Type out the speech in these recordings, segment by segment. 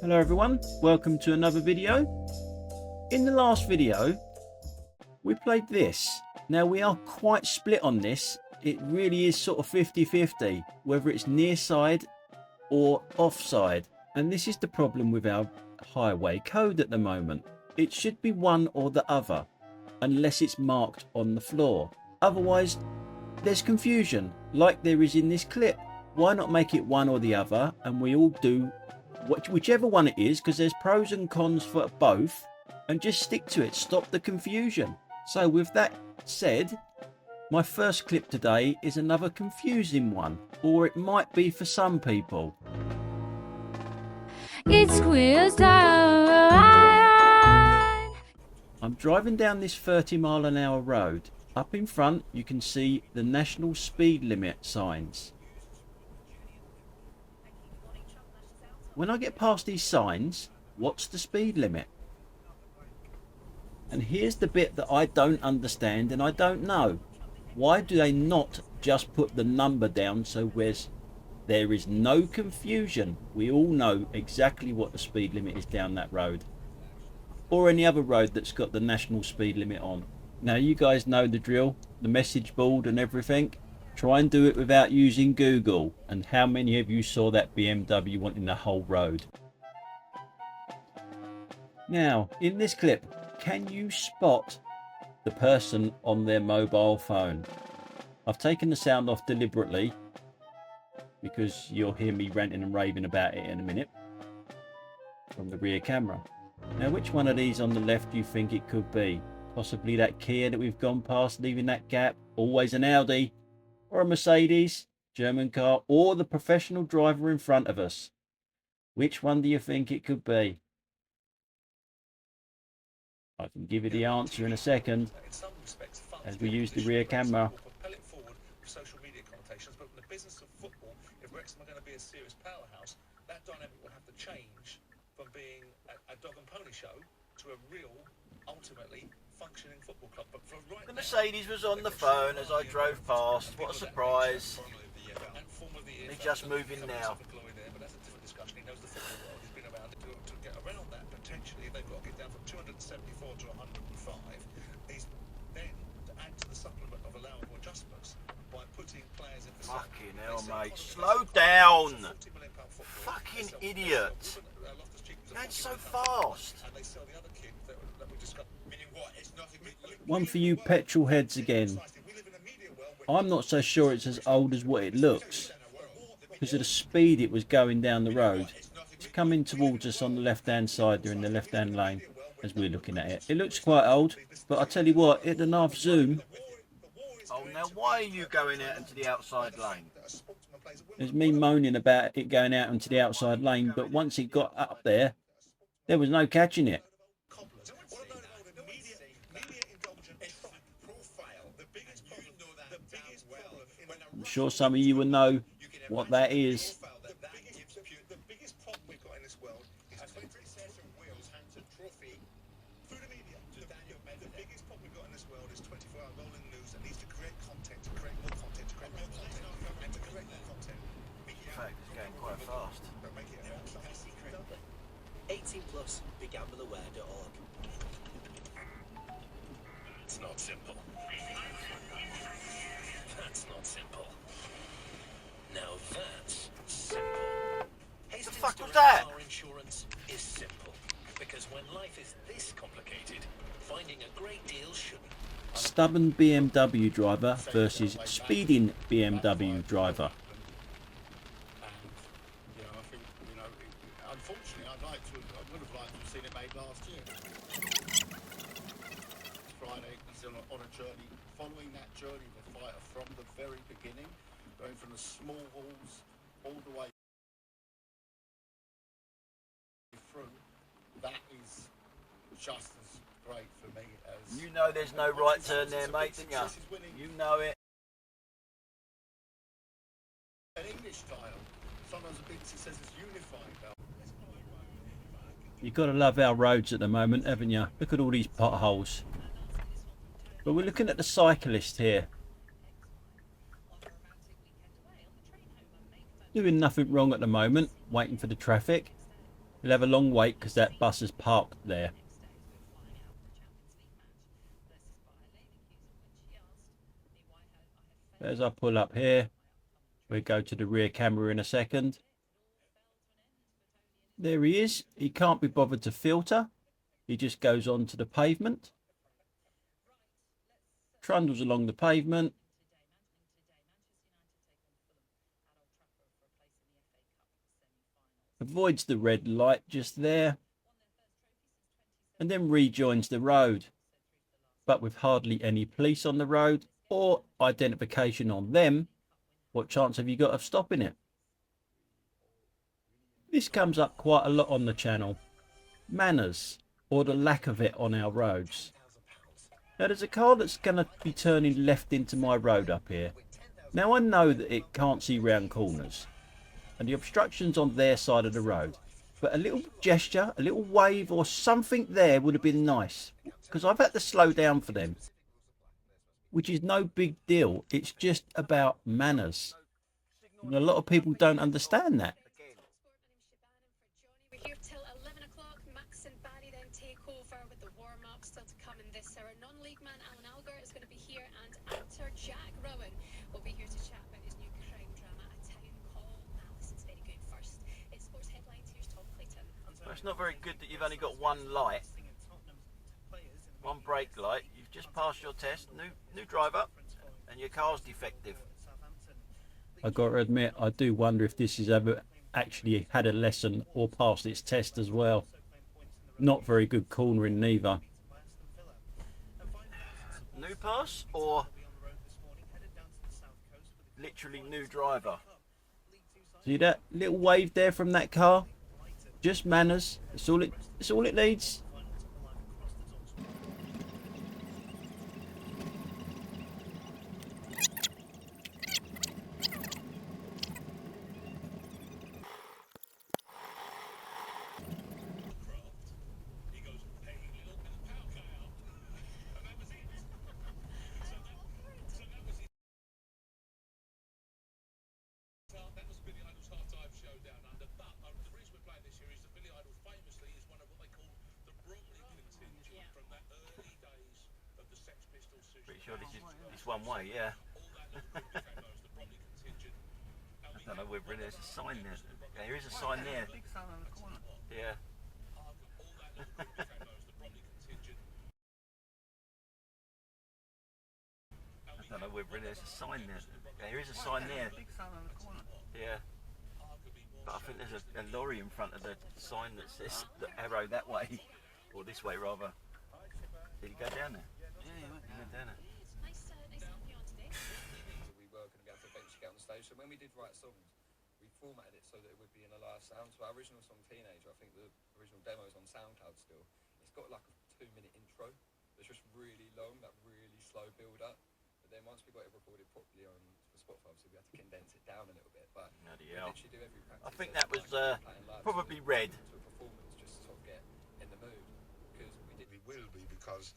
Hello everyone, welcome to another video. In the last video we played this. Now we are quite split on this. It really is sort of 50-50 whether it's near side or offside, and this is the problem with our highway code at the moment. It should be one or the other unless it's marked on the floor. Otherwise there's confusion like there is in this clip. Why not make it one or the other and we all do whichever one it is, because there's pros and cons for both, and just stick to it. Stop the confusion. So with that said, my first clip today is another confusing one, or it might be for some people. It's quiz time. I'm driving down this 30-mile-an-hour road. Up in front you can see the national speed limit signs. When I get past these signs, what's the speed limit? And here's the bit that I don't understand and I don't know. Why do they not just put the number down so there is no confusion? We all know exactly what the speed limit is down that road. Or any other road that's got the national speed limit on. Now you guys know the drill, the message board and everything. Try and do it without using Google. And how many of you saw that BMW wanting the whole road? Now, in this clip, can you spot the person on their mobile phone? I've taken the sound off deliberately because you'll hear me ranting and raving about it in a minute from the rear camera. Now, which one of these on the left do you think it could be? Possibly that Kia that we've gone past, leaving that gap. Always an Audi. Or a Mercedes, German car, or the professional driver in front of us. Which one do you think it could be? I can give you the answer in a second as we use the rear camera. Social media connotations, but in the business of football, if Wrexham are going to be a serious powerhouse, that dynamic will have to change from being a dog and pony show to a real, ultimately functioning football club. But for right The now, Mercedes was on the phone as I drove past. What a surprise. They're just moving now. But that's a different discussion. He knows the football world. He's been around to get around that. Potentially, they've got to get down from 274 to 105. He's then to add to the supplement of allowable adjustments by putting players in the Fucking hell, mate. Slow down. Fucking idiot. That's so fast. And they sell the other kit that we discussed. Meaning what? It's nothing. One for you petrol heads again. I'm not so sure it's as old as what it looks because of the speed it was going down the road. It's coming towards us on the left hand side during the left hand lane as we're looking at it. It looks quite old, but I tell you what, at enough zoom. Oh, now why are you going out into the outside lane? There's me moaning about it going out into the outside lane, but once it got up there was no catching it. I'm sure some of you will know what that is. The biggest problem we've got in this world is 24 hour rolling news that needs to create content, to create more content, to create more content, and to create more content. In fact, it's going quite fast. 18 plus, begambleaware.org. It's not simple. That's not simple. Now that's simple. The fuck was that? Car insurance is simple because when life is this complicated, finding a great deal shouldn't. Stubborn BMW driver versus speeding BMW driver. I think, unfortunately, I would have liked to have seen it made last year. Friday, he's on a journey, following that journey with the fighter from the very beginning, going from the small halls all the way through. That is just as great for me as... You know there's no right turn there, mate, didn't you? You know it. An English title. Sometimes a bit says it's unified. You've got to love our roads at the moment, haven't you? Look at all these potholes. But we're looking at the Cyclist here. Doing nothing wrong at the moment, waiting for the traffic. He'll have a long wait because that bus is parked there. As I pull up here, we'll go to the rear camera in a second. There he is. He can't be bothered to filter. He just goes onto the pavement. Trundles along the pavement. Avoids the red light just there. And then rejoins the road. But with hardly any police on the road or identification on them, what chance have you got of stopping it? This comes up quite a lot on the channel. Manners, or the lack of it on our roads. Now there's a car that's going to be turning left into my road up here. Now I know that it can't see round corners. And the obstruction's on their side of the road. But a little gesture, a little wave or something there would have been nice. Because I've had to slow down for them. Which is no big deal. It's just about manners. And a lot of people don't understand that. We're here till 11 o'clock. Max and Barry then take over with the warm-up still to come in this hour. Non-league man Alan Alger is going to be here, and actor Jack Rowan will be here to chat about his new crime drama, A Town Call. Now this is very good. First, it's sports headlines. Here's Tom Clayton. Well, it's not very good that you've only got one light. One brake light. You've just passed your test. New driver, and your car's defective. I got to admit, I do wonder if this has ever actually had a lesson or passed its test as well. Not very good cornering neither. New pass or literally new driver? See that little wave there from that car? Just manners. That's all it needs. Sure, this one way, yeah. I don't know whether there's a sign there. There is a sign there. Big sign on the corner. Yeah. I don't know whether there's a sign there. There is a sign there. Big sign on the corner. Yeah. But I think there's a lorry in front of the sign that says the arrow that way, or this way rather. Did he go down there? Yeah, he went down there. We were going to be able to eventually get on the stage. So when we did write songs, we formatted it so that it would be in a live sound. So our original song, Teenager, I think the original demo is on SoundCloud still. It's got like a 2-minute intro. It's just really long, that really slow build up. But then once we got it recorded properly on Spotify, obviously we had to condense it down a little bit. But we literally do every practice. I think that was probably red. To a performance just to sort of get in the mood. Because We will be, because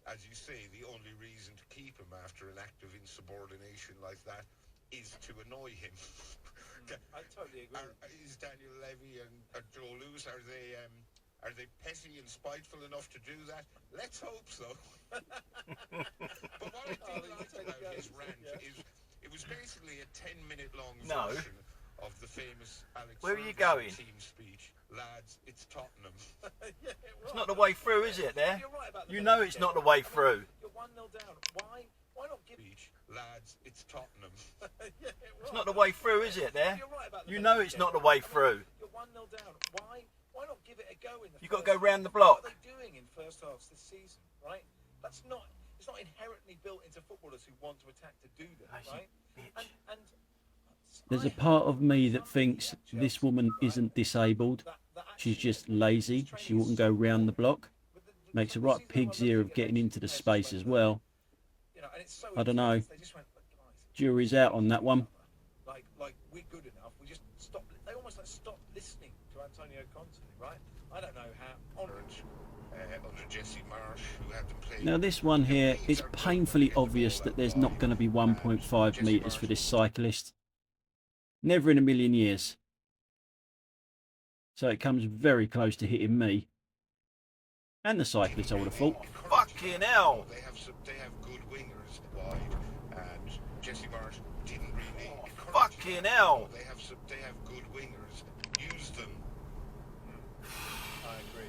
as you say, the only reason to keep him after an act of insubordination like that is to annoy him. I totally agree. Is Daniel Levy and Joe Lewis, are they petty and spiteful enough to do that? Let's hope so. But what I did like about his rant is it was basically a 10-minute long version of the famous Alex Where are you Ferguson going? team speech. Lads, it's Tottenham. It's not the way through, is it, there? You know it's not the way through. You're 1-0 down. Why not give Speech. Lads, it's Tottenham. It's not the way through, is it, there? You know it's not the way through. You're 1-0 down. Why not give it a go in the You've got to go round the block. What are they doing in first halves this season, right? It's not inherently built into footballers who want to attack to do that, right? And There's a part of me that thinks this woman isn't disabled. She's just lazy. She wouldn't go round the block. Makes a right pig's ear of getting into the space as well. I don't know. Jury's out on that one. Like we're good enough. We just stop. They almost stop listening to Antonio Conte, right? I don't know how. Under Jesse Marsh, who had them play. Now this one here, it's painfully obvious that there's not going to be 1.5 metres for this cyclist. Never in a million years. So it comes very close to hitting me. And the cyclist, I would have thought. Fucking hell! They have good wingers wide, and Jesse Marsh didn't really. Fucking hell! They have good wingers. Use them. I agree.